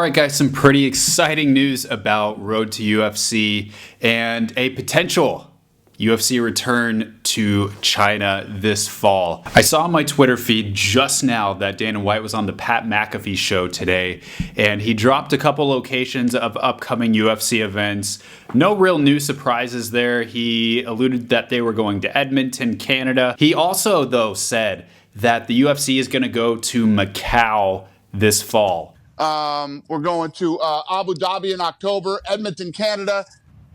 Alright guys, some pretty exciting news about Road to UFC and a potential UFC return to China this fall. I saw on my Twitter feed just now that Dana White was on the Pat McAfee show today, and he dropped a couple locations of upcoming UFC events. No real new surprises there. He alluded that they were going to Edmonton, Canada. He also, though, said that the UFC is going to go to Macau this fall. We're going to Abu Dhabi in October, Edmonton, Canada,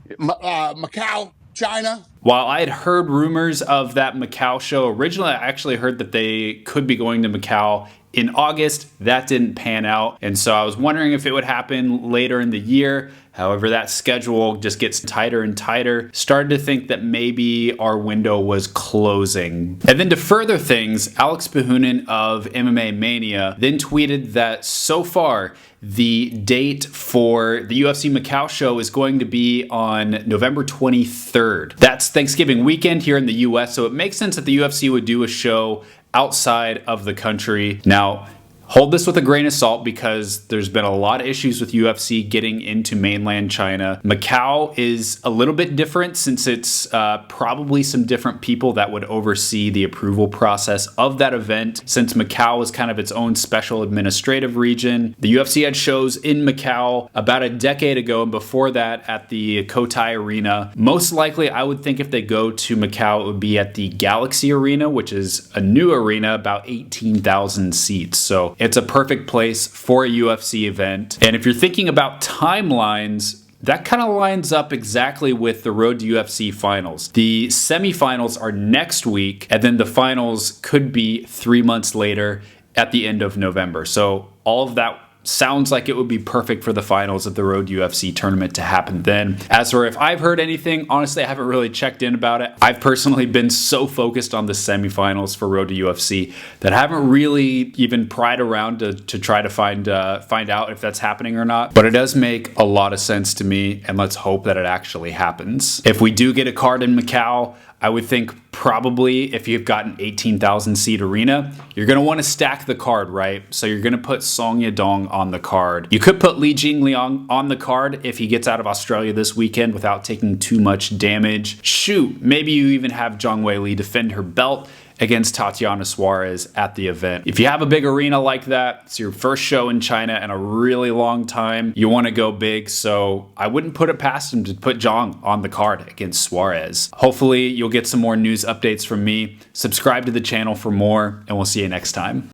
Macau, China. While I had heard rumors of that Macau show, originally I actually heard that they could be going to Macau in August. That didn't pan out, and so I was wondering if it would happen later in the year. However, that schedule just gets tighter and tighter. Started to think that maybe our window was closing. And then to further things, Alex Behunin of MMA Mania then tweeted that so far, the date for the UFC Macau show is going to be on November 23rd. That's Thanksgiving weekend here in the US, so it makes sense that the UFC would do a show outside of the country. Now, hold this with a grain of salt because there's been a lot of issues with UFC getting into mainland China. Macau is a little bit different since it's probably some different people that would oversee the approval process of that event, since Macau is kind of its own special administrative region. The UFC had shows in Macau about a decade ago, and before that at the Cotai Arena. Most likely, I would think if they go to Macau, it would be at the Galaxy Arena, which is a new arena, about 18,000 seats. So it's a perfect place for a UFC event. And if you're thinking about timelines, that kind of lines up exactly with the Road to UFC Finals. The semifinals are next week, and then the finals could be 3 months later at the end of November. So all of that sounds like it would be perfect for the finals of the Road UFC tournament to happen then. As for if I've heard anything, honestly, I haven't really checked in about it. I've personally been so focused on the semifinals for Road to UFC that I haven't really even pried around to try to find out if that's happening or not. But it does make a lot of sense to me, and let's hope that it actually happens. If we do get a card in Macau, I would think probably if you've got an 18,000 seat arena, you're going to want to stack the card, right? So you're going to put Song Yadong on the card. You could put Li Jingliang on the card if he gets out of Australia this weekend without taking too much damage. Shoot, maybe you even have Zhang Weili defend her belt against Tatiana Suarez at the event. If you have a big arena like that, it's your first show in China in a really long time, you want to go big, so I wouldn't put it past him to put Zhang on the card against Suarez. Hopefully you'll get some more news updates from me. Subscribe to the channel for more, and we'll see you next time.